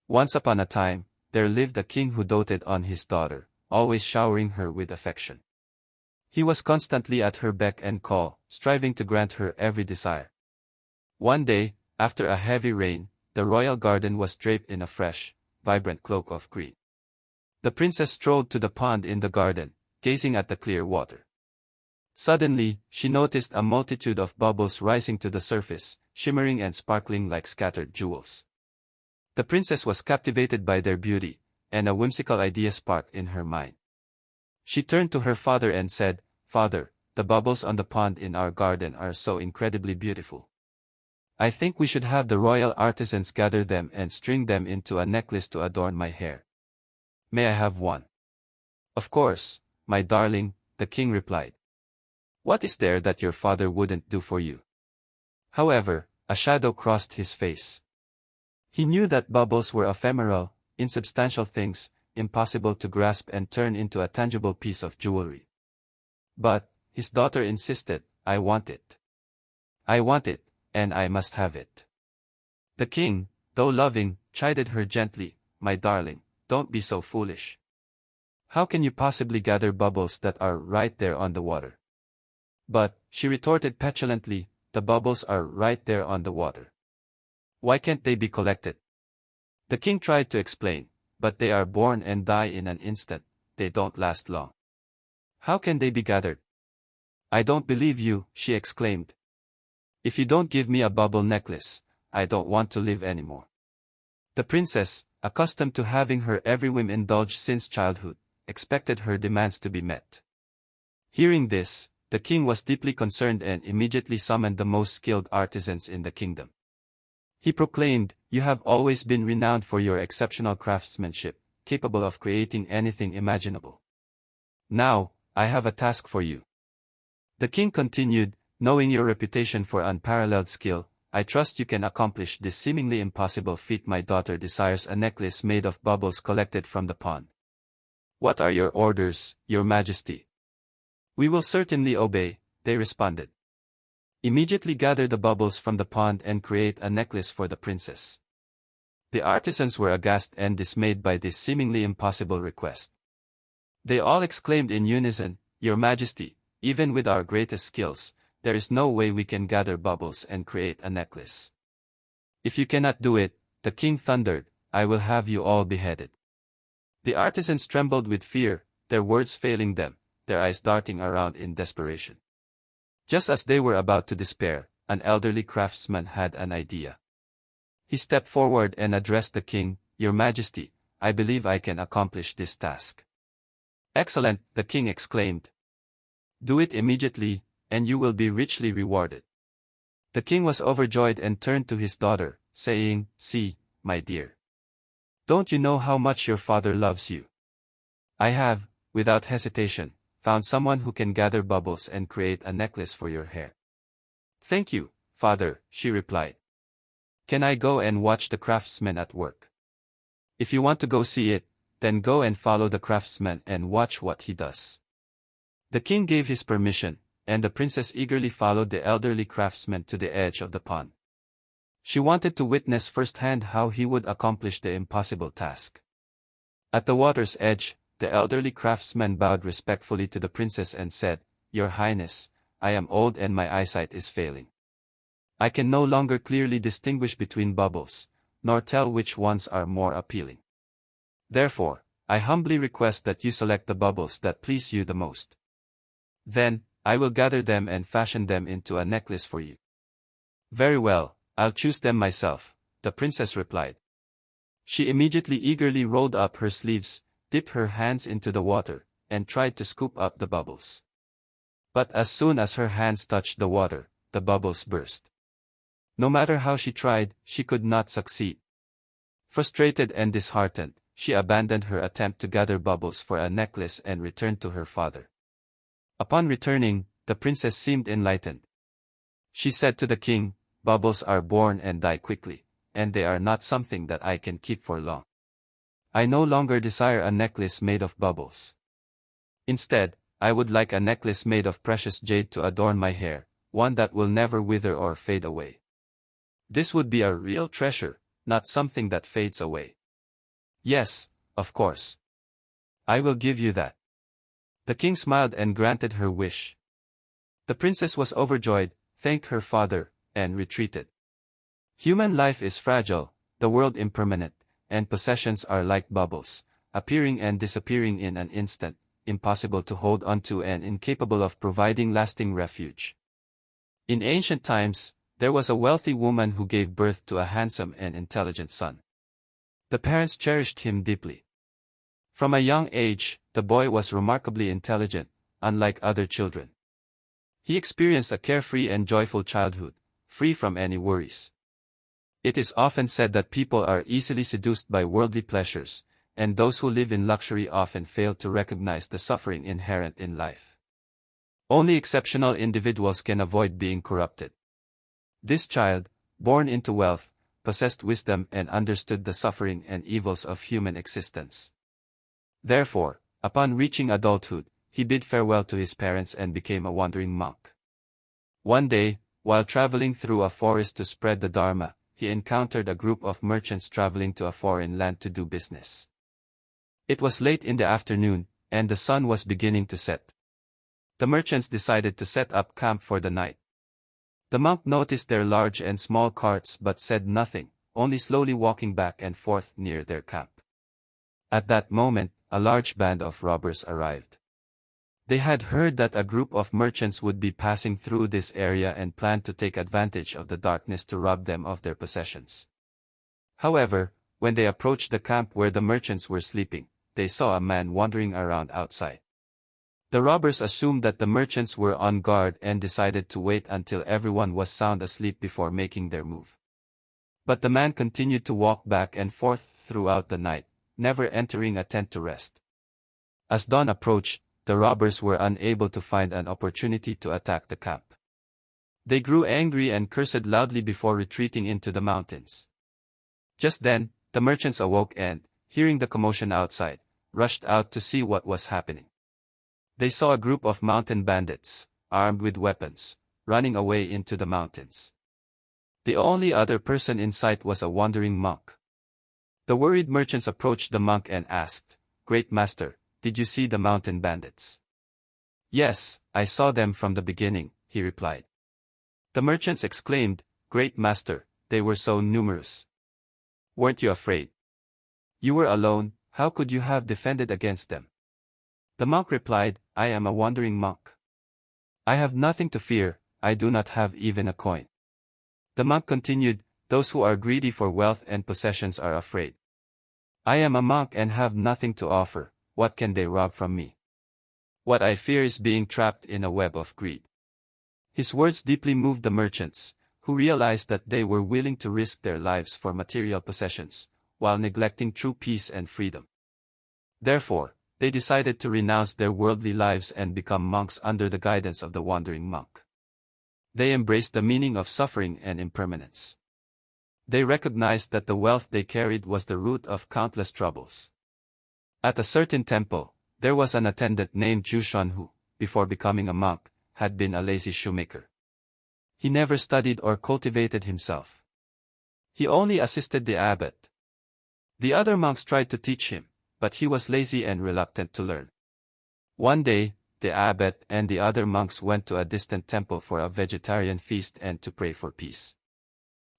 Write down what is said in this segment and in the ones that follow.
Once upon a time, there lived a king who doted on his daughter, always showering her with affection. He was constantly at her beck and call, striving to grant her every desire. One day, after a heavy rain, the royal garden was draped in a fresh, vibrant cloak of green. The princess strolled to the pond in the garden, gazing at the clear water. Suddenly, she noticed a multitude of bubbles rising to the surface, shimmering and sparkling like scattered jewels. The princess was captivated by their beauty, and a whimsical idea sparked in her mind. She turned to her father and said, "Father, the bubbles on the pond in our garden are so incredibly beautiful. I think we should have the royal artisans gather them and string them into a necklace to adorn my hair. May I have one?" "Of course, my darling," the king replied. "What is there that your father wouldn't do for you?" However, a shadow crossed his face. He knew that bubbles were ephemeral, insubstantial things, impossible to grasp and turn into a tangible piece of jewelry. But, his daughter insisted, "I want it. I want it, and I must have it." The king, though loving, chided her gently, "My darling, don't be so foolish. How can you possibly gather bubbles that are right there on the water?" "But," she retorted petulantly, "the bubbles are right there on the water. Why can't they be collected?" The king tried to explain, "But they are born and die in an instant, they don't last long. How can they be gathered?" "I don't believe you," she exclaimed. "If you don't give me a bubble necklace, I don't want to live anymore." The princess, accustomed to having her every whim indulged since childhood, expected her demands to be met. Hearing this, the king was deeply concerned and immediately summoned the most skilled artisans in the kingdom. He proclaimed, "You have always been renowned for your exceptional craftsmanship, capable of creating anything imaginable. Now, I have a task for you." The king continued, "Knowing your reputation for unparalleled skill, I trust you can accomplish this seemingly impossible feat. My daughter desires a necklace made of bubbles collected from the pond." "What are your orders, your majesty?" "We will certainly obey," they responded. "Immediately gather the bubbles from the pond and create a necklace for the princess." The artisans were aghast and dismayed by this seemingly impossible request. They all exclaimed in unison, "Your Majesty, even with our greatest skills, there is no way we can gather bubbles and create a necklace. If you cannot do it," the king thundered, "I will have you all beheaded." The artisans trembled with fear, their words failing them, their eyes darting around in desperation. Just as they were about to despair, an elderly craftsman had an idea. He stepped forward and addressed the king, "Your Majesty, I believe I can accomplish this task." "Excellent," the king exclaimed. "Do it immediately, and you will be richly rewarded." The king was overjoyed and turned to his daughter, saying, "See, my dear. Don't you know how much your father loves you? I have, without hesitation, found someone who can gather bubbles and create a necklace for your hair." "Thank you, father," she replied. "Can I go and watch the craftsman at work?" "If you want to go see it, then go and follow the craftsman and watch what he does." The king gave his permission, and the princess eagerly followed the elderly craftsman to the edge of the pond. She wanted to witness firsthand how he would accomplish the impossible task. At the water's edge, the elderly craftsman bowed respectfully to the princess and said, "Your Highness, I am old and my eyesight is failing. I can no longer clearly distinguish between bubbles, nor tell which ones are more appealing. Therefore, I humbly request that you select the bubbles that please you the most. Then, I will gather them and fashion them into a necklace for you." "Very well, I'll choose them myself," the princess replied. She immediately eagerly rolled up her sleeves, dipped her hands into the water, and tried to scoop up the bubbles. But as soon as her hands touched the water, the bubbles burst. No matter how she tried, she could not succeed. Frustrated and disheartened, she abandoned her attempt to gather bubbles for a necklace and returned to her father. Upon returning, the princess seemed enlightened. She said to the king, "Bubbles are born and die quickly, and they are not something that I can keep for long. I no longer desire a necklace made of bubbles. Instead, I would like a necklace made of precious jade to adorn my hair, one that will never wither or fade away. This would be a real treasure, not something that fades away." Yes, of course. I will give you that. The king smiled and granted her wish. The princess was overjoyed, thanked her father, and retreated. Human life is fragile, the world impermanent, and possessions are like bubbles, appearing and disappearing in an instant, impossible to hold onto and incapable of providing lasting refuge. In ancient times, there was a wealthy woman who gave birth to a handsome and intelligent son. The parents cherished him deeply. From a young age, the boy was remarkably intelligent, unlike other children. He experienced a carefree and joyful childhood, free from any worries. It is often said that people are easily seduced by worldly pleasures, and those who live in luxury often fail to recognize the suffering inherent in life. Only exceptional individuals can avoid being corrupted. This child, born into wealth, possessed wisdom and understood the suffering and evils of human existence. Therefore, upon reaching adulthood, he bid farewell to his parents and became a wandering monk. One day, while traveling through a forest to spread the Dharma, he encountered a group of merchants traveling to a foreign land to do business. It was late in the afternoon, and the sun was beginning to set. The merchants decided to set up camp for the night. The monk noticed their large and small carts but said nothing, only slowly walking back and forth near their camp. At that moment, a large band of robbers arrived. They had heard that a group of merchants would be passing through this area and planned to take advantage of the darkness to rob them of their possessions. However, when they approached the camp where the merchants were sleeping, they saw a man wandering around outside. The robbers assumed that the merchants were on guard and decided to wait until everyone was sound asleep before making their move. But the man continued to walk back and forth throughout the night, never entering a tent to rest. As dawn approached, the robbers were unable to find an opportunity to attack the camp. They grew angry and cursed loudly before retreating into the mountains. Just then, the merchants awoke and, hearing the commotion outside, rushed out to see what was happening. They saw a group of mountain bandits, armed with weapons, running away into the mountains. The only other person in sight was a wandering monk. The worried merchants approached the monk and asked, "Great master, did you see the mountain bandits?" "Yes, I saw them from the beginning," he replied. The merchants exclaimed, "Great master, they were so numerous. Weren't you afraid? You were alone, how could you have defended against them?" The monk replied, "I am a wandering monk. I have nothing to fear, I do not have even a coin." The monk continued, "Those who are greedy for wealth and possessions are afraid. I am a monk and have nothing to offer, what can they rob from me? What I fear is being trapped in a web of greed." His words deeply moved the merchants, who realized that they were willing to risk their lives for material possessions, while neglecting true peace and freedom. Therefore, they decided to renounce their worldly lives and become monks under the guidance of the wandering monk. They embraced the meaning of suffering and impermanence. They recognized that the wealth they carried was the root of countless troubles. At a certain temple, there was an attendant named Jushan who, before becoming a monk, had been a lazy shoemaker. He never studied or cultivated himself. He only assisted the abbot. The other monks tried to teach him, but he was lazy and reluctant to learn. One day, the abbot and the other monks went to a distant temple for a vegetarian feast and to pray for peace.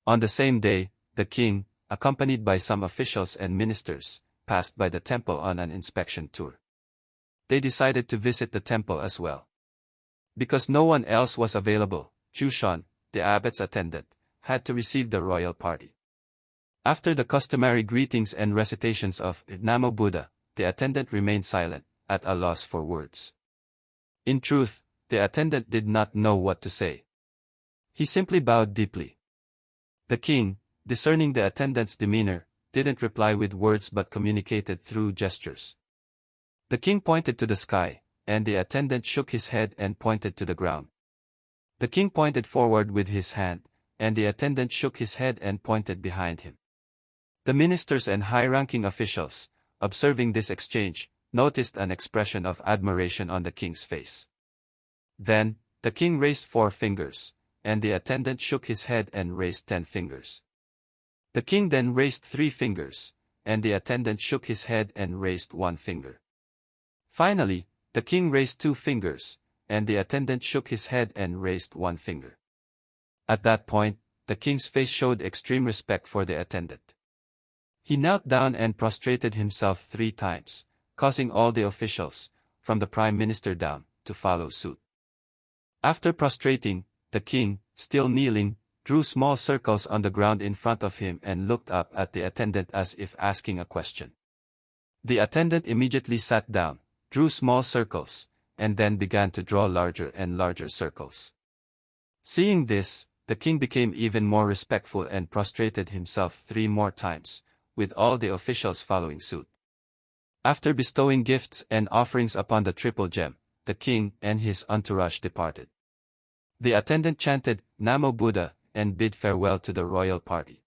On the same day, the king, accompanied by some officials and ministers, passed by the temple on an inspection tour. They decided to visit the temple as well. Because no one else was available, Jushan, the abbot's attendant, had to receive the royal party. After the customary greetings and recitations of Namo Buddha, the attendant remained silent, at a loss for words. In truth, the attendant did not know what to say. He simply bowed deeply. The king, discerning the attendant's demeanor, didn't reply with words but communicated through gestures. The king pointed to the sky, and the attendant shook his head and pointed to the ground. The king pointed forward with his hand, and the attendant shook his head and pointed behind him. The ministers and high-ranking officials, observing this exchange, noticed an expression of admiration on the king's face. Then, the king raised 4 fingers, and the attendant shook his head and raised 10 fingers. The king then raised 3 fingers, and the attendant shook his head and raised one finger. Finally, the king raised 2 fingers, and the attendant shook his head and raised 1 finger. At that point, the king's face showed extreme respect for the attendant. He knelt down and prostrated himself 3 times, causing all the officials, from the prime minister down, to follow suit. After prostrating, the king, still kneeling, drew small circles on the ground in front of him and looked up at the attendant as if asking a question. The attendant immediately sat down, drew small circles, and then began to draw larger and larger circles. Seeing this, the king became even more respectful and prostrated himself 3 more times, with all the officials following suit. After bestowing gifts and offerings upon the triple gem, the king and his entourage departed. The attendant chanted, "Namo Buddha," and bid farewell to the royal party.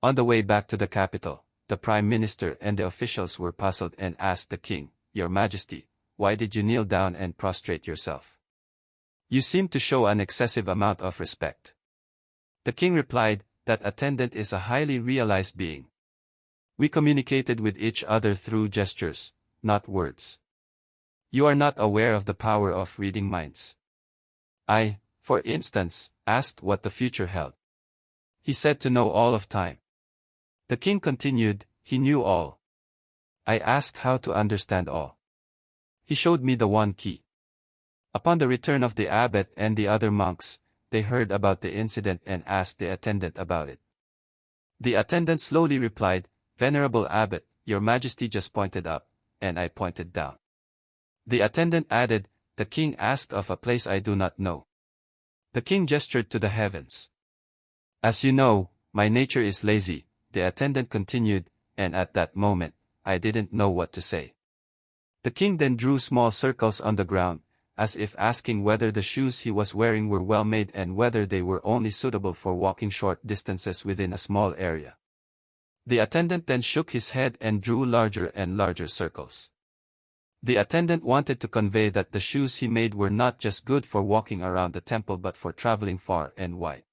On the way back to the capital, the prime minister and the officials were puzzled and asked the king, "Your Majesty, why did you kneel down and prostrate yourself? You seem to show an excessive amount of respect." The king replied, "That attendant is a highly realized being. We communicated with each other through gestures, not words. You are not aware of the power of reading minds. I, for instance, asked what the future held. He said to know all of time." The king continued, "He knew all. I asked how to understand all. He showed me the one key." Upon the return of the abbot and the other monks, they heard about the incident and asked the attendant about it. The attendant slowly replied, "Venerable abbot, your Majesty just pointed up, and I pointed down." The attendant added, "The king asked of a place I do not know." The king gestured to the heavens. "As you know, my nature is lazy," the attendant continued, "and at that moment, I didn't know what to say." The king then drew small circles on the ground, as if asking whether the shoes he was wearing were well made and whether they were only suitable for walking short distances within a small area. The attendant then shook his head and drew larger and larger circles. The attendant wanted to convey that the shoes he made were not just good for walking around the temple but for traveling far and wide.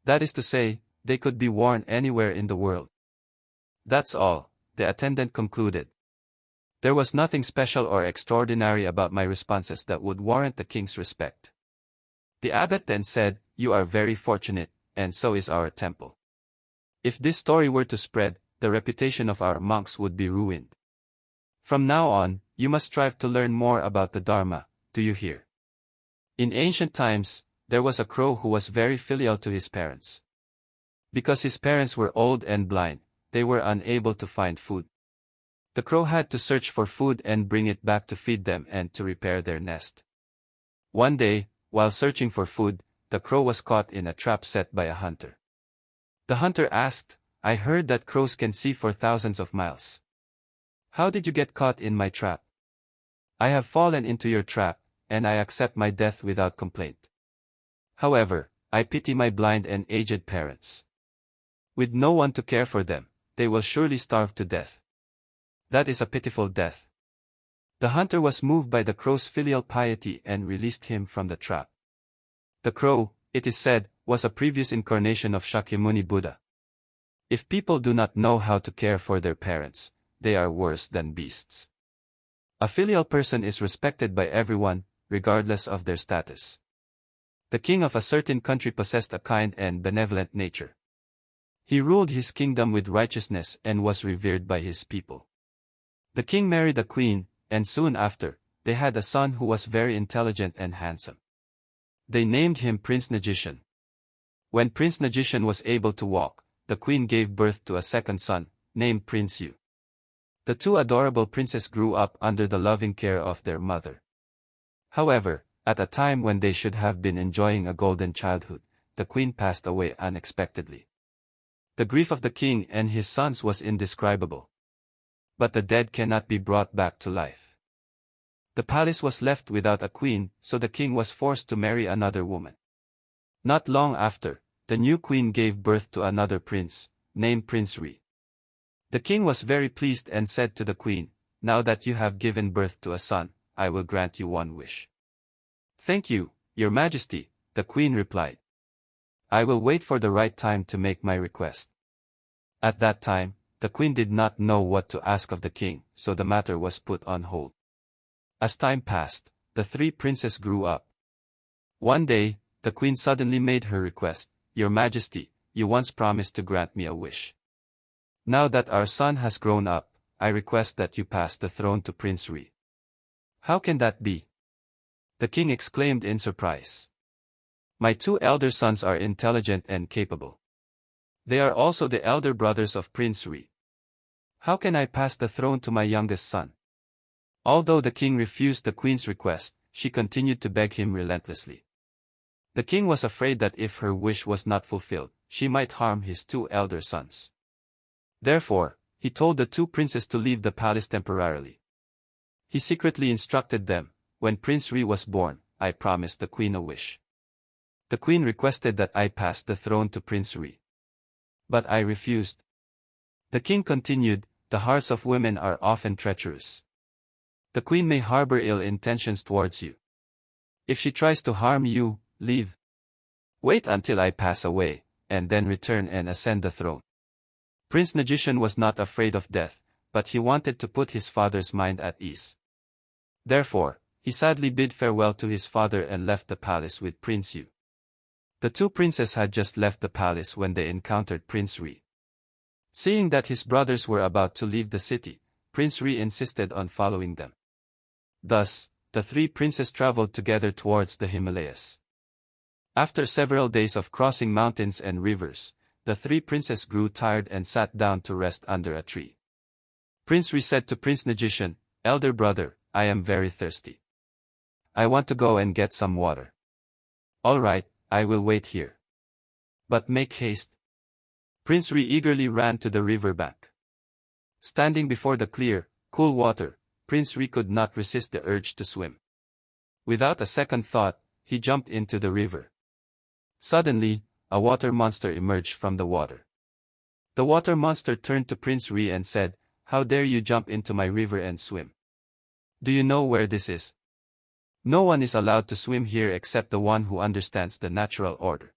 That is to say, they could be worn anywhere in the world. "That's all," the attendant concluded. "There was nothing special or extraordinary about my responses that would warrant the king's respect." The abbot then said, "You are very fortunate, and so is our temple. If this story were to spread, the reputation of our monks would be ruined. From now on, you must strive to learn more about the Dharma, do you hear?" In ancient times, there was a crow who was very filial to his parents. Because his parents were old and blind, they were unable to find food. The crow had to search for food and bring it back to feed them and to repair their nest. One day, while searching for food, the crow was caught in a trap set by a hunter. The hunter asked, "I heard that crows can see for thousands of miles. How did you get caught in my trap?" "I have fallen into your trap, and I accept my death without complaint. However, I pity my blind and aged parents. With no one to care for them, they will surely starve to death. That is a pitiful death." The hunter was moved by the crow's filial piety and released him from the trap. The crow, it is said, was a previous incarnation of Shakyamuni Buddha. If people do not know how to care for their parents, they are worse than beasts. A filial person is respected by everyone, regardless of their status. The king of a certain country possessed a kind and benevolent nature. He ruled his kingdom with righteousness and was revered by his people. The king married a queen, and soon after, they had a son who was very intelligent and handsome. They named him Prince Nagitian. When Prince Nagitian was able to walk, the queen gave birth to a second son, named Prince Yu. The 2 adorable princes grew up under the loving care of their mother. However, at a time when they should have been enjoying a golden childhood, the queen passed away unexpectedly. The grief of the king and his sons was indescribable. But the dead cannot be brought back to life. The palace was left without a queen, so the king was forced to marry another woman. Not long after, the new queen gave birth to another prince, named Prince Ri. The king was very pleased and said to the queen, "Now that you have given birth to a son, I will grant you one wish." "Thank you, your Majesty," the queen replied. "I will wait for the right time to make my request." At that time, the queen did not know what to ask of the king, so the matter was put on hold. As time passed, the three princes grew up. One day, the queen suddenly made her request, "Your Majesty, you once promised to grant me a wish. Now that our son has grown up, I request that you pass the throne to Prince Ri." "How can that be?" the king exclaimed in surprise. "My two elder sons are intelligent and capable. They are also the elder brothers of Prince Ri. How can I pass the throne to my youngest son?" Although the king refused the queen's request, she continued to beg him relentlessly. The king was afraid that if her wish was not fulfilled, she might harm his two elder sons. Therefore, he told the two princes to leave the palace temporarily. He secretly instructed them, "When Prince Ri was born, I promised the queen a wish. The queen requested that I pass the throne to Prince Ri. But I refused." The king continued, "The hearts of women are often treacherous. The queen may harbor ill intentions towards you. If she tries to harm you, leave. Wait until I pass away, and then return and ascend the throne." Prince Magician was not afraid of death, but he wanted to put his father's mind at ease. Therefore, he sadly bid farewell to his father and left the palace with Prince Yu. The two princes had just left the palace when they encountered Prince Ri. Seeing that his brothers were about to leave the city, Prince Ri insisted on following them. Thus, the three princes traveled together towards the Himalayas. After several days of crossing mountains and rivers, the three princes grew tired and sat down to rest under a tree. Prince Ri said to Prince Magician, "Elder brother, I am very thirsty. I want to go and get some water." "All right, I will wait here. But make haste." Prince Ri eagerly ran to the river bank. Standing before the clear, cool water, Prince Ri could not resist the urge to swim. Without a second thought, he jumped into the river. Suddenly, a water monster emerged from the water. The water monster turned to Prince Ri and said, "How dare you jump into my river and swim? Do you know where this is? No one is allowed to swim here except the one who understands the natural order.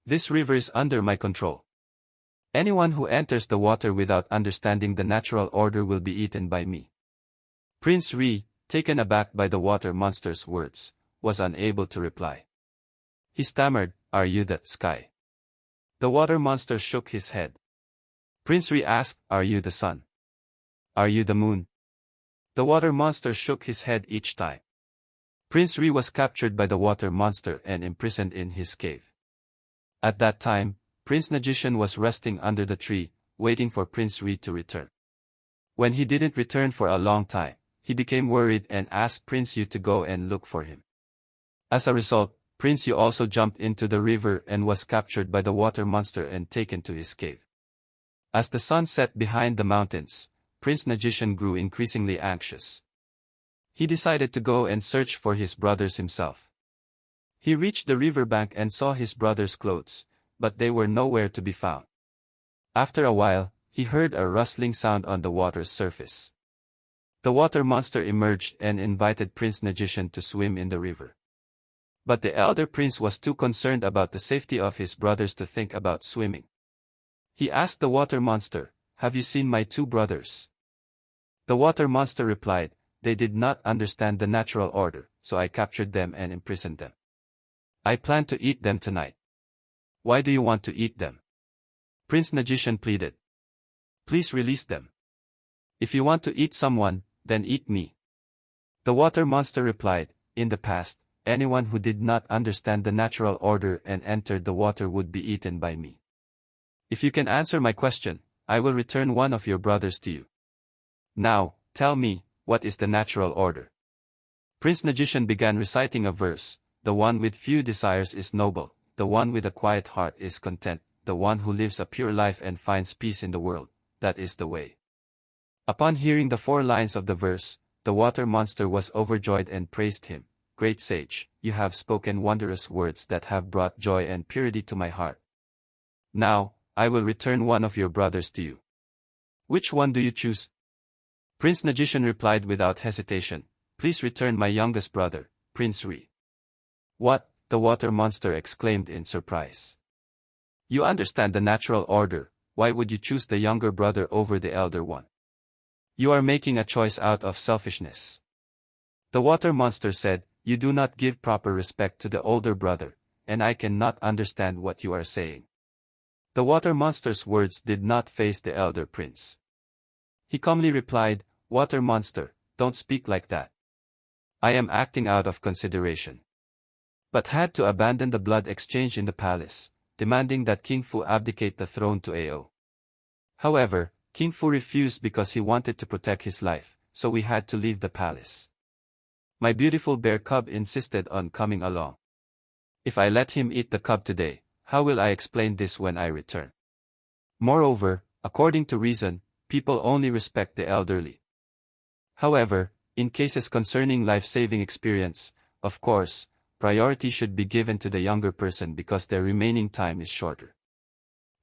This river is under my control. Anyone who enters the water without understanding the natural order will be eaten by me." Prince Ri, taken aback by the water monster's words, was unable to reply. He stammered, "Are you the sky?" The water monster shook his head. Prince Ri asked, "Are you the sun? Are you the moon?" The water monster shook his head each time. Prince Ri was captured by the water monster and imprisoned in his cave. At that time, Prince Magician was resting under the tree, waiting for Prince Ri to return. When he didn't return for a long time, he became worried and asked Prince Yu to go and look for him. As a result, Prince Yu also jumped into the river and was captured by the water monster and taken to his cave. As the sun set behind the mountains, Prince Magician grew increasingly anxious. He decided to go and search for his brothers himself. He reached the riverbank and saw his brothers' clothes, but they were nowhere to be found. After a while, he heard a rustling sound on the water's surface. The water monster emerged and invited Prince Magician to swim in the river. But the elder prince was too concerned about the safety of his brothers to think about swimming. He asked the water monster, "Have you seen my two brothers?" The water monster replied, "They did not understand the natural order, so I captured them and imprisoned them. I plan to eat them tonight." "Why do you want to eat them?" Prince Magician pleaded. "Please release them. If you want to eat someone, then eat me." The water monster replied, "In the past, anyone who did not understand the natural order and entered the water would be eaten by me. If you can answer my question, I will return one of your brothers to you. Now, tell me, what is the natural order?" Prince Magician began reciting a verse, "The one with few desires is noble, the one with a quiet heart is content, the one who lives a pure life and finds peace in the world, that is the way." Upon hearing the 4 lines of the verse, the water monster was overjoyed and praised him, "Great sage, you have spoken wondrous words that have brought joy and purity to my heart. Now, I will return one of your brothers to you. Which one do you choose?" Prince Magician replied without hesitation, "Please return my youngest brother, Prince Ri." "What?" the water monster exclaimed in surprise. "You understand the natural order, why would you choose the younger brother over the elder one? You are making a choice out of selfishness. The water monster said, you do not give proper respect to the older brother, and I cannot understand what you are saying. The water monster's words did not faze the elder prince. He calmly replied, Water monster, don't speak like that. I am acting out of consideration. But had to abandon the blood exchange in the palace, demanding that King Fu abdicate the throne to Ao. However, King Fu refused because he wanted to protect his life, so we had to leave the palace. My beautiful bear cub insisted on coming along. If I let him eat the cub today, how will I explain this when I return? Moreover, according to reason, people only respect the elderly. However, in cases concerning life-saving experience, of course, priority should be given to the younger person because their remaining time is shorter.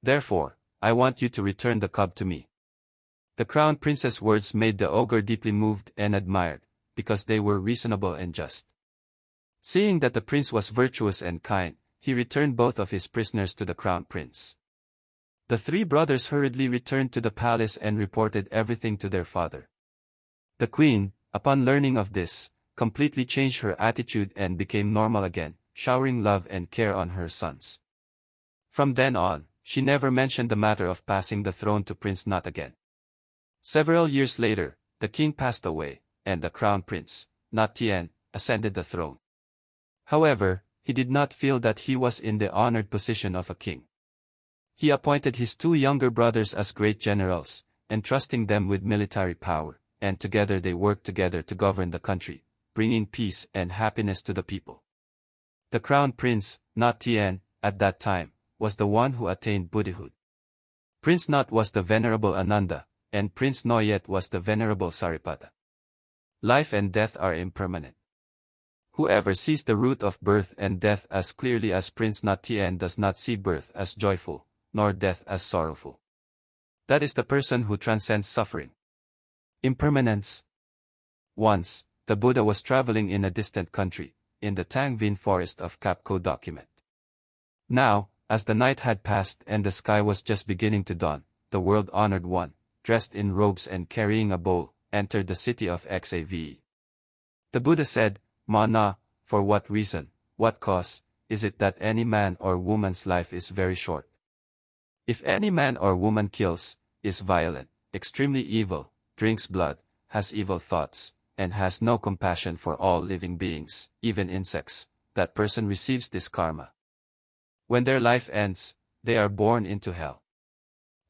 Therefore, I want you to return the cub to me. The crown prince's words made the ogre deeply moved and admired, because they were reasonable and just. Seeing that the prince was virtuous and kind, he returned both of his prisoners to the crown prince. The three brothers hurriedly returned to the palace and reported everything to their father. The queen, upon learning of this, completely changed her attitude and became normal again, showering love and care on her sons. From then on, she never mentioned the matter of passing the throne to Prince Nut again. Several years later, the king passed away, and the crown prince, Nut Tien, ascended the throne. However, he did not feel that he was in the honored position of a king. He appointed his two younger brothers as great generals, entrusting them with military power, and together they worked together to govern the country, bringing peace and happiness to the people. The crown prince, Nut Tien, at that time, was the one who attained Buddhahood. Prince Nut was the venerable Ananda, and Prince Noyet was the venerable Saripata. Life and death are impermanent. Whoever sees the root of birth and death as clearly as Prince Nut Tien does not see birth as joyful, nor death as sorrowful. That is the person who transcends suffering. Impermanence. Once, the Buddha was traveling in a distant country, in the Tang Vin forest of Capco document. Now, as the night had passed and the sky was just beginning to dawn, the world-honored one, dressed in robes and carrying a bowl, entered the city of Xave. The Buddha said, Ma Na, for what reason, what cause, is it that any man or woman's life is very short? If any man or woman kills, is violent, extremely evil, drinks blood, has evil thoughts, and has no compassion for all living beings, even insects, that person receives this karma. When their life ends, they are born into hell.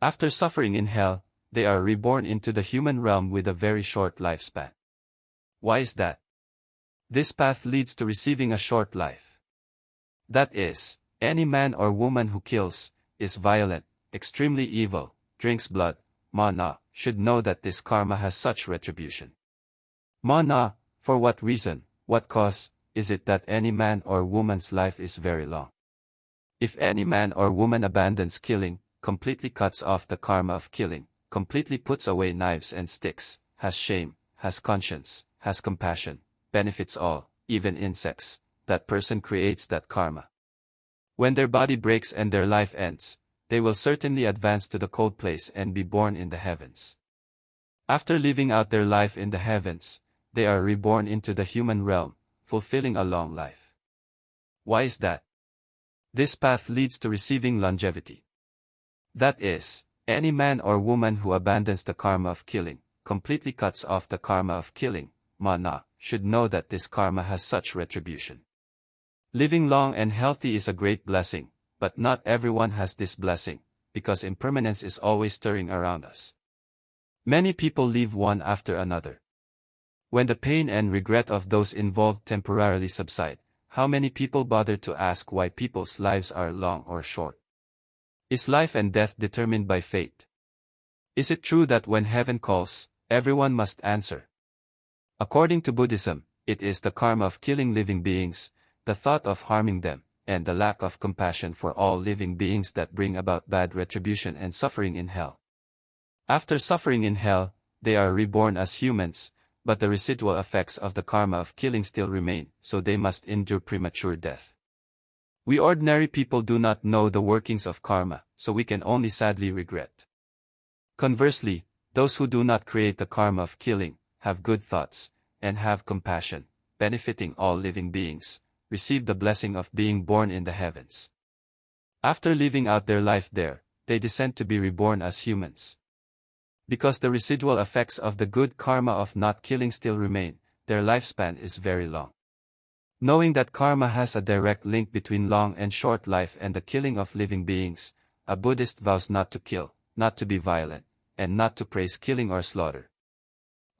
After suffering in hell, they are reborn into the human realm with a very short lifespan. Why is that? This path leads to receiving a short life. That is, any man or woman who kills, is violent, extremely evil, drinks blood, Ma Na, should know that this karma has such retribution. Ma Na, for what reason, what cause, is it that any man or woman's life is very long? If any man or woman abandons killing, completely cuts off the karma of killing, completely puts away knives and sticks, has shame, has conscience, has compassion, benefits all, even insects, that person creates that karma. When their body breaks and their life ends, they will certainly advance to the cold place and be born in the heavens. After living out their life in the heavens, they are reborn into the human realm, fulfilling a long life. Why is that? This path leads to receiving longevity. That is, any man or woman who abandons the karma of killing, completely cuts off the karma of killing, Ma Na, should know that this karma has such retribution. Living long and healthy is a great blessing, but not everyone has this blessing, because impermanence is always stirring around us. Many people leave one after another. When the pain and regret of those involved temporarily subside, how many people bother to ask why people's lives are long or short? Is life and death determined by fate? Is it true that when heaven calls, everyone must answer? According to Buddhism, it is the karma of killing living beings, the thought of harming them, and the lack of compassion for all living beings that bring about bad retribution and suffering in hell. After suffering in hell, they are reborn as humans, but the residual effects of the karma of killing still remain, so they must endure premature death. We ordinary people do not know the workings of karma, so we can only sadly regret. Conversely, those who do not create the karma of killing, have good thoughts, and have compassion, benefiting all living beings, receive the blessing of being born in the heavens. After living out their life there, they descend to be reborn as humans. Because the residual effects of the good karma of not killing still remain, their lifespan is very long. Knowing that karma has a direct link between long and short life and the killing of living beings, a Buddhist vows not to kill, not to be violent, and not to praise killing or slaughter.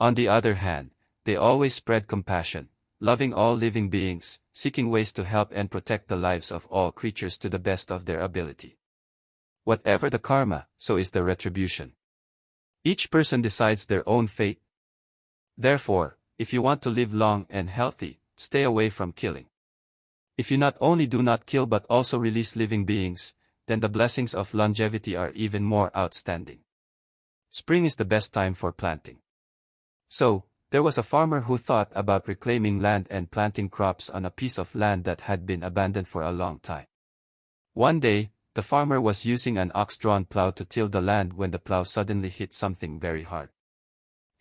On the other hand, they always spread compassion, loving all living beings, seeking ways to help and protect the lives of all creatures to the best of their ability. Whatever the karma, so is the retribution. Each person decides their own fate. Therefore, if you want to live long and healthy, stay away from killing. If you not only do not kill but also release living beings, then the blessings of longevity are even more outstanding. Spring is the best time for planting. So, there was a farmer who thought about reclaiming land and planting crops on a piece of land that had been abandoned for a long time. One day, the farmer was using an ox-drawn plow to till the land when the plow suddenly hit something very hard.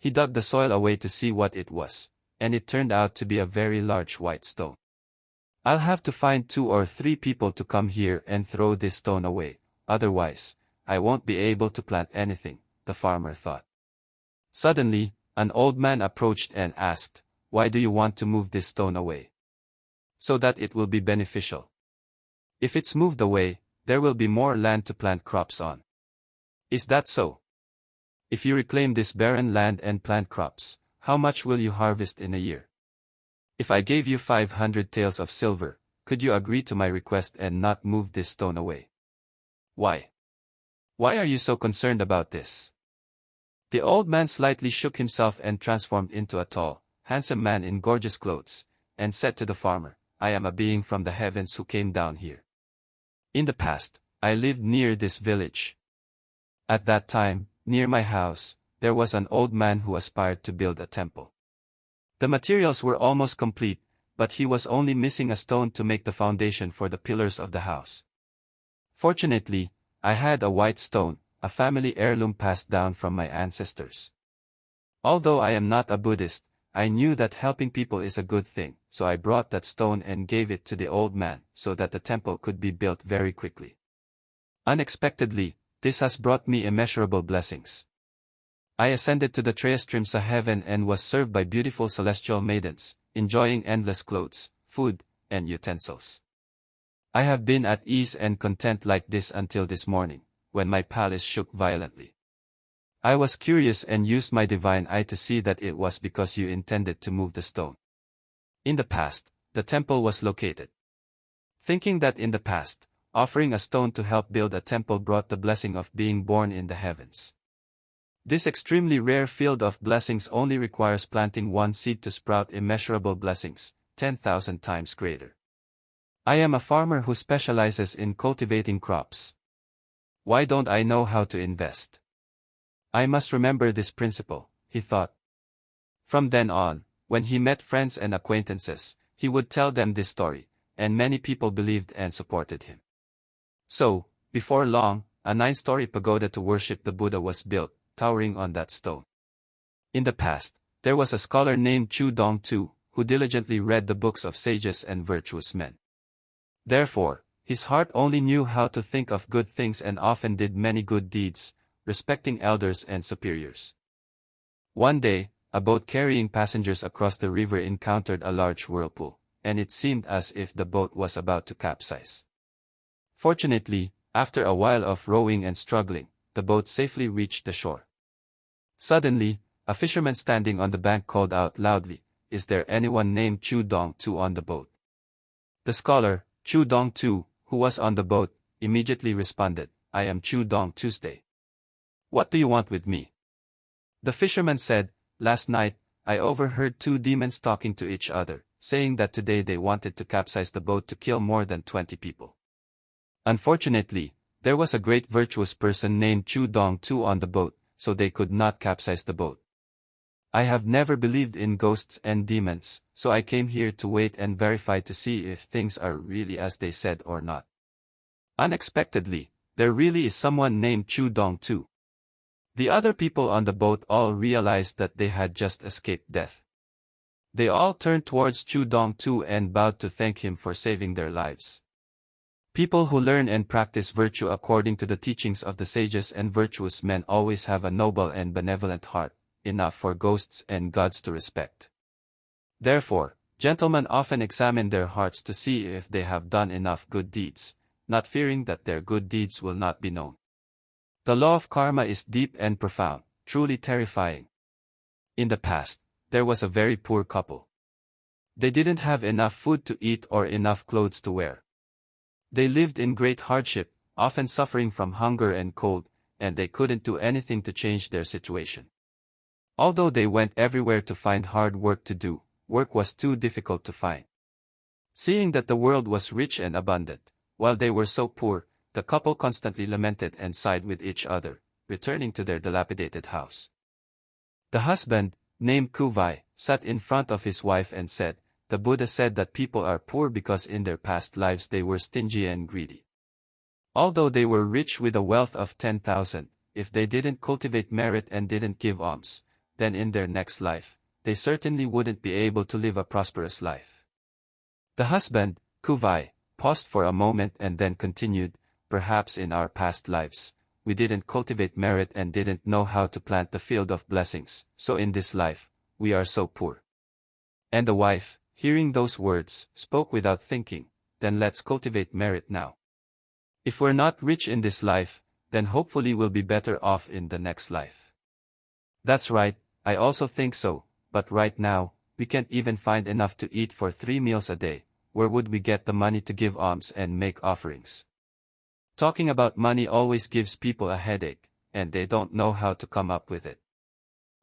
He dug the soil away to see what it was, and it turned out to be a very large white stone. I'll have to find 2 or 3 people to come here and throw this stone away, otherwise, I won't be able to plant anything, the farmer thought. Suddenly, an old man approached and asked, "Why do you want to move this stone away?" "So that it will be beneficial. If it's moved away, there will be more land to plant crops on." "Is that so? If you reclaim this barren land and plant crops, how much will you harvest in a year? If I gave you 500 taels of silver, could you agree to my request and not move this stone away?" "Why? Why are you so concerned about this?" The old man slightly shook himself and transformed into a tall, handsome man in gorgeous clothes, and said to the farmer, "I am a being from the heavens who came down here. In the past, I lived near this village. At that time, near my house, there was an old man who aspired to build a temple. The materials were almost complete, but he was only missing a stone to make the foundation for the pillars of the house. Fortunately, I had a white stone, a family heirloom passed down from my ancestors. Although I am not a Buddhist, I knew that helping people is a good thing, so I brought that stone and gave it to the old man so that the temple could be built very quickly. Unexpectedly, this has brought me immeasurable blessings. I ascended to the Trayastrimsa heaven and was served by beautiful celestial maidens, enjoying endless clothes, food, and utensils. I have been at ease and content like this until this morning, when my palace shook violently. I was curious and used my divine eye to see that it was because you intended to move the stone. In the past, the temple was located. Thinking that in the past, offering a stone to help build a temple brought the blessing of being born in the heavens. This extremely rare field of blessings only requires planting one seed to sprout immeasurable blessings, 10,000 times greater. I am a farmer who specializes in cultivating crops. Why don't I know how to invest? I must remember this principle, he thought. From then on, when he met friends and acquaintances, he would tell them this story, and many people believed and supported him. So, before long, a 9-story pagoda to worship the Buddha was built, towering on that stone. In the past, there was a scholar named Chu Dong Tu, who diligently read the books of sages and virtuous men. Therefore, his heart only knew how to think of good things and often did many good deeds, respecting elders and superiors. One day, a boat carrying passengers across the river encountered a large whirlpool, and it seemed as if the boat was about to capsize. Fortunately, after a while of rowing and struggling, the boat safely reached the shore. Suddenly, a fisherman standing on the bank called out loudly, "Is there anyone named Chu Dong Tu on the boat?" The scholar, Chu Dong Tu, who was on the boat, immediately responded, "I am Chu Dong Tuesday. What do you want with me?" The fisherman said, "Last night, I overheard 2 demons talking to each other, saying that today they wanted to capsize the boat to kill more than 20 people. Unfortunately, there was a great virtuous person named Chu Dong Tu on the boat, so they could not capsize the boat. I have never believed in ghosts and demons, so I came here to wait and verify to see if things are really as they said or not. Unexpectedly, there really is someone named Chu Dong too. The other people on the boat all realized that they had just escaped death. They all turned towards Chu Dong too and bowed to thank him for saving their lives. People who learn and practice virtue according to the teachings of the sages and virtuous men always have a noble and benevolent heart, enough for ghosts and gods to respect. Therefore, gentlemen often examine their hearts to see if they have done enough good deeds, not fearing that their good deeds will not be known. The law of karma is deep and profound, truly terrifying. In the past, there was a very poor couple. They didn't have enough food to eat or enough clothes to wear. They lived in great hardship, often suffering from hunger and cold, and they couldn't do anything to change their situation. Although they went everywhere to find hard work to do, work was too difficult to find. Seeing that the world was rich and abundant, while they were so poor, the couple constantly lamented and sighed with each other, returning to their dilapidated house. The husband, named Kuvai, sat in front of his wife and said, "The Buddha said that people are poor because in their past lives they were stingy and greedy. Although they were rich with a wealth of 10,000, if they didn't cultivate merit and didn't give alms, then in their next life, they certainly wouldn't be able to live a prosperous life." The husband, Kuvai, paused for a moment and then continued, "Perhaps in our past lives, we didn't cultivate merit and didn't know how to plant the field of blessings, so in this life, we are so poor." And the wife, hearing those words, spoke without thinking, "Then let's cultivate merit now. If we're not rich in this life, then hopefully we'll be better off in the next life." "That's right, I also think so, but right now, we can't even find enough to eat for 3 meals a day. Where would we get the money to give alms and make offerings?" Talking about money always gives people a headache, and they don't know how to come up with it.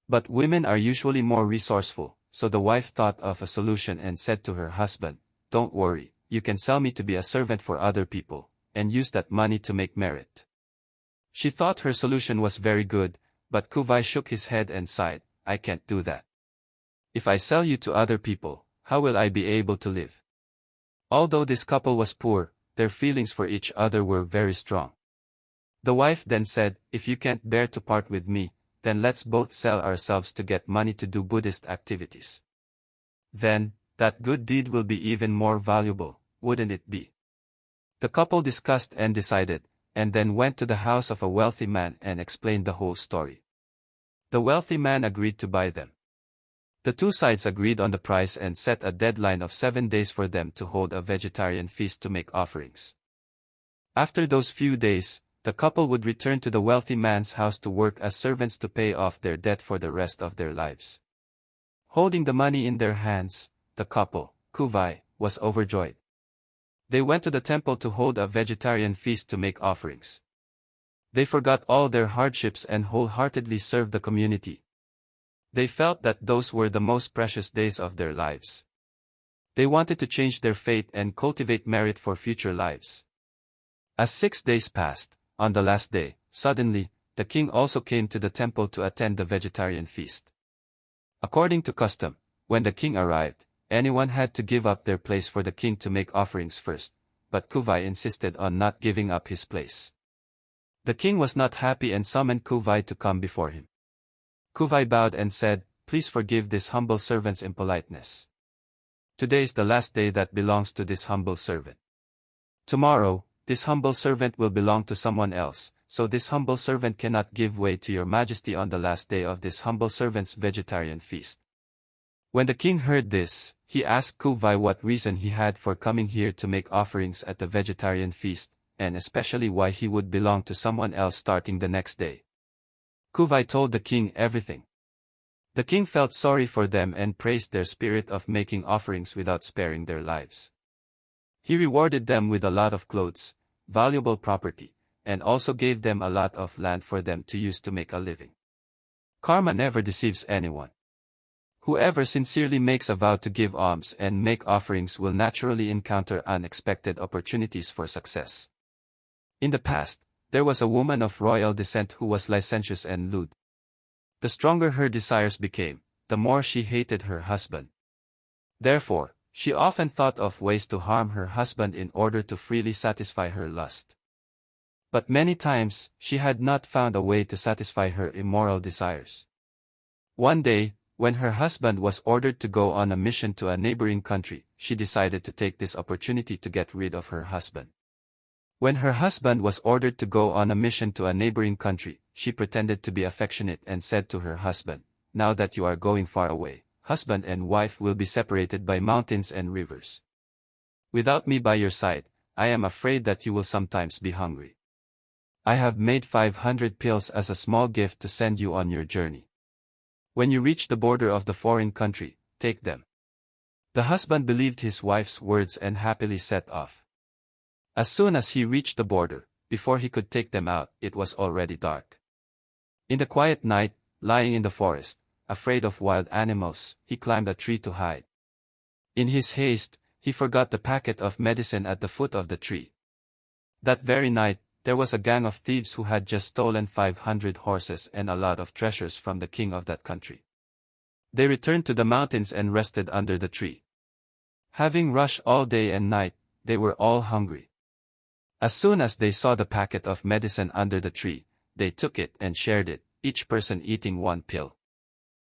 But women are usually more resourceful, so the wife thought of a solution and said to her husband, "Don't worry, you can sell me to be a servant for other people, and use that money to make merit." She thought her solution was very good, but Kuvai shook his head and sighed, "I can't do that. If I sell you to other people, how will I be able to live?" Although this couple was poor, their feelings for each other were very strong. The wife then said, "If you can't bear to part with me, then let's both sell ourselves to get money to do Buddhist activities. Then, that good deed will be even more valuable, wouldn't it be?" The couple discussed and decided, and then went to the house of a wealthy man and explained the whole story. The wealthy man agreed to buy them. The two sides agreed on the price and set a deadline of 7 days for them to hold a vegetarian feast to make offerings. After those few days, the couple would return to the wealthy man's house to work as servants to pay off their debt for the rest of their lives. Holding the money in their hands, the couple, Kuvai, was overjoyed. They went to the temple to hold a vegetarian feast to make offerings. They forgot all their hardships and wholeheartedly served the community. They felt that those were the most precious days of their lives. They wanted to change their fate and cultivate merit for future lives. As 6 days passed, on the last day, suddenly, the king also came to the temple to attend the vegetarian feast. According to custom, when the king arrived, anyone had to give up their place for the king to make offerings first, but Kuvai insisted on not giving up his place. The king was not happy and summoned Kuvai to come before him. Kuvai bowed and said, "Please forgive this humble servant's impoliteness. Today is the last day that belongs to this humble servant. Tomorrow, this humble servant will belong to someone else, so this humble servant cannot give way to your majesty on the last day of this humble servant's vegetarian feast." When the king heard this, he asked Kuvai what reason he had for coming here to make offerings at the vegetarian feast, and especially why he would belong to someone else starting the next day. Kuvai told the king everything. The king felt sorry for them and praised their spirit of making offerings without sparing their lives. He rewarded them with a lot of clothes, valuable property, and also gave them a lot of land for them to use to make a living. Karma never deceives anyone. Whoever sincerely makes a vow to give alms and make offerings will naturally encounter unexpected opportunities for success. In the past, there was a woman of royal descent who was licentious and lewd. The stronger her desires became, the more she hated her husband. Therefore, she often thought of ways to harm her husband in order to freely satisfy her lust. But many times, she had not found a way to satisfy her immoral desires. One day, when her husband was ordered to go on a mission to a neighboring country, she decided to take this opportunity to get rid of her husband. When her husband was ordered to go on a mission to a neighboring country, she pretended to be affectionate and said to her husband, "Now that you are going far away, husband and wife will be separated by mountains and rivers. Without me by your side, I am afraid that you will sometimes be hungry. I have made 500 pills as a small gift to send you on your journey. When you reach the border of the foreign country, take them." The husband believed his wife's words and happily set off. As soon as he reached the border, before he could take them out, it was already dark. In the quiet night, lying in the forest, afraid of wild animals, he climbed a tree to hide. In his haste, he forgot the packet of medicine at the foot of the tree. That very night, there was a gang of thieves who had just stolen 500 horses and a lot of treasures from the king of that country. They returned to the mountains and rested under the tree. Having rushed all day and night, they were all hungry. As soon as they saw the packet of medicine under the tree, they took it and shared it, each person eating one pill.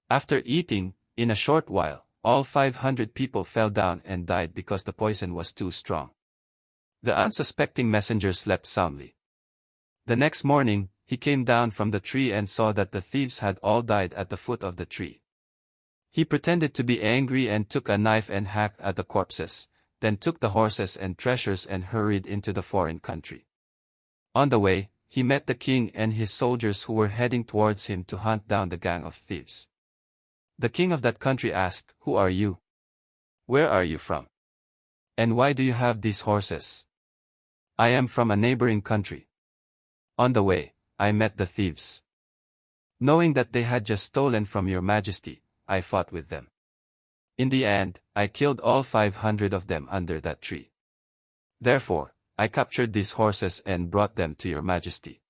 After eating, in a short while, all 500 people fell down and died because the poison was too strong. The unsuspecting messenger slept soundly. The next morning, he came down from the tree and saw that the thieves had all died at the foot of the tree. He pretended to be angry and took a knife and hacked at the corpses, then took the horses and treasures and hurried into the foreign country. On the way, he met the king and his soldiers who were heading towards him to hunt down the gang of thieves. The king of that country asked, "Who are you? Where are you from? And why do you have these horses?" "I am from a neighboring country. On the way, I met the thieves. Knowing that they had just stolen from your majesty, I fought with them. In the end, I killed all 500 of them under that tree. Therefore, I captured these horses and brought them to your majesty.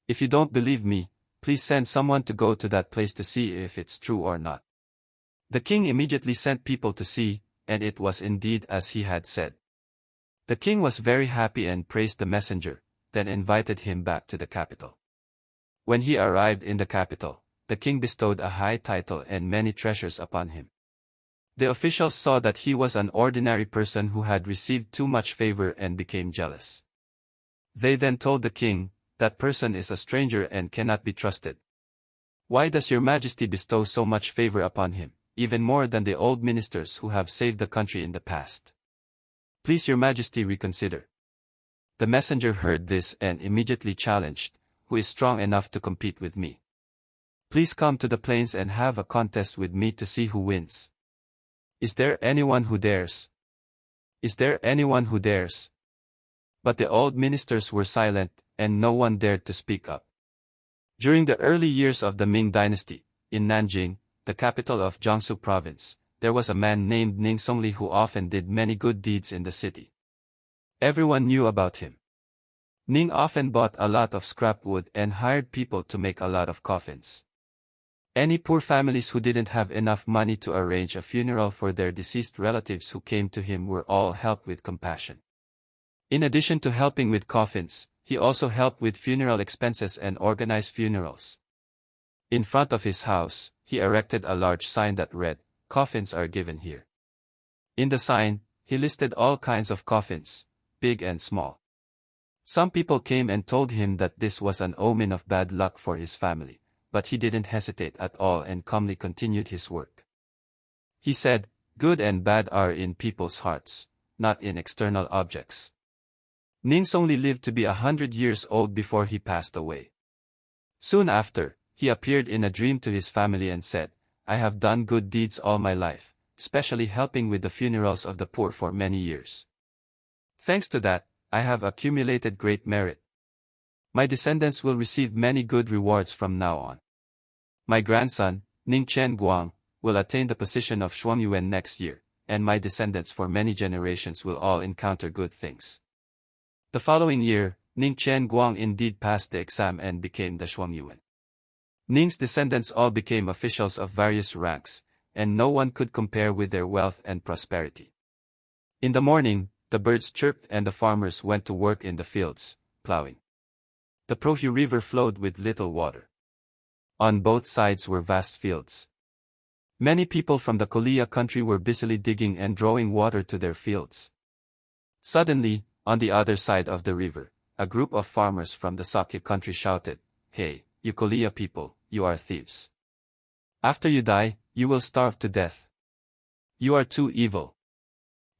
If you don't believe me, please send someone to go to that place to see if it's true or not." The king immediately sent people to see, and it was indeed as he had said. The king was very happy and praised the messenger, then invited him back to the capital. When he arrived in the capital, the king bestowed a high title and many treasures upon him. The officials saw that he was an ordinary person who had received too much favor and became jealous. They then told the king, "That person is a stranger and cannot be trusted. Why does your majesty bestow so much favor upon him, even more than the old ministers who have saved the country in the past? Please your majesty reconsider." The messenger heard this and immediately challenged, "Who is strong enough to compete with me? Please come to the plains and have a contest with me to see who wins. Is there anyone who dares? Is there anyone who dares?" But the old ministers were silent, and no one dared to speak up. During the early years of the Ming dynasty, in Nanjing, the capital of Jiangsu province, there was a man named Ning Songli who often did many good deeds in the city. Everyone knew about him. Ning often bought a lot of scrap wood and hired people to make a lot of coffins. Any poor families who didn't have enough money to arrange a funeral for their deceased relatives who came to him were all helped with compassion. In addition to helping with coffins, he also helped with funeral expenses and organized funerals. In front of his house, he erected a large sign that read, "Coffins are given here." In the sign, he listed all kinds of coffins, big and small. Some people came and told him that this was an omen of bad luck for his family, but he didn't hesitate at all and calmly continued his work. He said, "Good and bad are in people's hearts, not in external objects." Ning Songli lived to be 100 years old before he passed away. Soon after, he appeared in a dream to his family and said, "I have done good deeds all my life, especially helping with the funerals of the poor for many years. Thanks to that, I have accumulated great merit. My descendants will receive many good rewards from now on. My grandson, Ning Chen Guang, will attain the position of Shuangyuan next year, and my descendants for many generations will all encounter good things." The following year, Ning Chen Guang indeed passed the exam and became the Shuangyuan. Ning's descendants all became officials of various ranks, and no one could compare with their wealth and prosperity. In the morning, the birds chirped and the farmers went to work in the fields, plowing. The Prohu River flowed with little water. On both sides were vast fields. Many people from the Kolia country were busily digging and drawing water to their fields. Suddenly, on the other side of the river, a group of farmers from the Sakya country shouted, "Hey, you Kolia people, you are thieves. After you die, you will starve to death. You are too evil."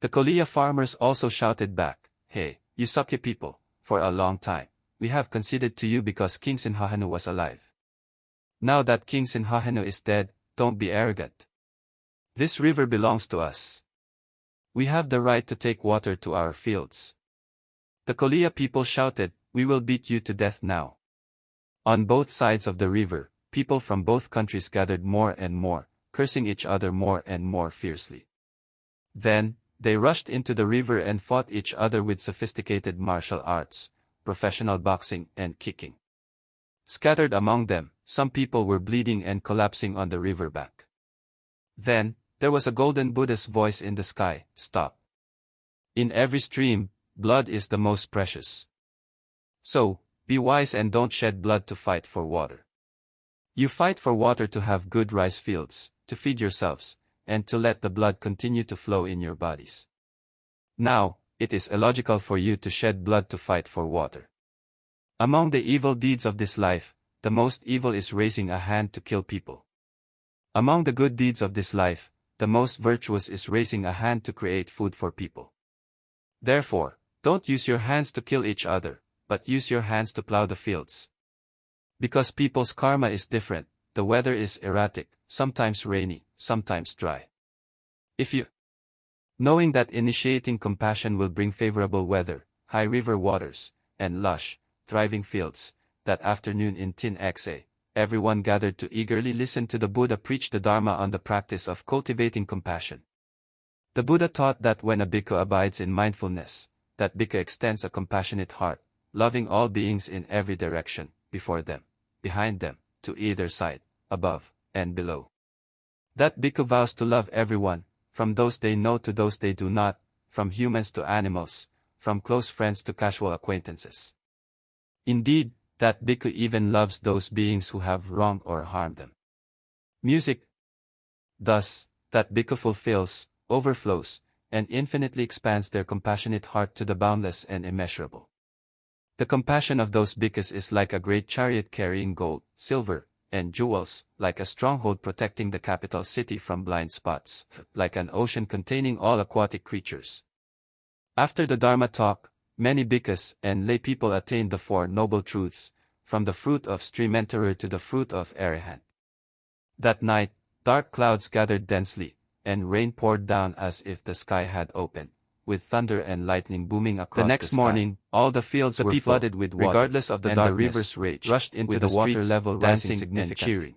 The Kolia farmers also shouted back, "Hey, you Sakya people, for a long time, we have conceded to you because King Sinhahanu was alive. Now that King Sinhahanu is dead, don't be arrogant. This river belongs to us. We have the right to take water to our fields." The Kolia people shouted, "We will beat you to death now." On both sides of the river, people from both countries gathered more and more, cursing each other more and more fiercely. Then, they rushed into the river and fought each other with sophisticated martial arts, professional boxing and kicking. Scattered among them, some people were bleeding and collapsing on the riverbank. Then, there was a golden Buddha's voice in the sky, "Stop. In every stream, blood is the most precious. So, be wise and don't shed blood to fight for water. You fight for water to have good rice fields, to feed yourselves, and to let the blood continue to flow in your bodies. Now, it is illogical for you to shed blood to fight for water. Among the evil deeds of this life, the most evil is raising a hand to kill people. Among the good deeds of this life, the most virtuous is raising a hand to create food for people. Therefore, don't use your hands to kill each other, but use your hands to plow the fields. Because people's karma is different, the weather is erratic, sometimes rainy, sometimes dry. If you, knowing that initiating compassion will bring favorable weather, high river waters, and lush, thriving fields, that afternoon in Tin-Xa, everyone gathered to eagerly listen to the Buddha preach the Dharma on the practice of cultivating compassion. The Buddha taught that when a bhikkhu abides in mindfulness, that bhikkhu extends a compassionate heart, loving all beings in every direction, before them, behind them, to either side, above, and below. That bhikkhu vows to love everyone, from those they know to those they do not, from humans to animals, from close friends to casual acquaintances. Indeed, that bhikkhu even loves those beings who have wronged or harmed them. Music. Thus, that bhikkhu fulfills, overflows, and infinitely expands their compassionate heart to the boundless and immeasurable. The compassion of those bhikkhus is like a great chariot carrying gold, silver, and jewels, like a stronghold protecting the capital city from blind spots, like an ocean containing all aquatic creatures. After the Dharma talk, many bhikkhus and lay people attained the Four Noble Truths, from the fruit of stream enterer to the fruit of arahant. That night, dark clouds gathered densely, and rain poured down as if the sky had opened, with thunder and lightning booming across the next sky. morning, All the fields were people, flooded with water, regardless of the and darkness, the rivers raged, rushed into with the the water streets, level dancing rising and and cheering.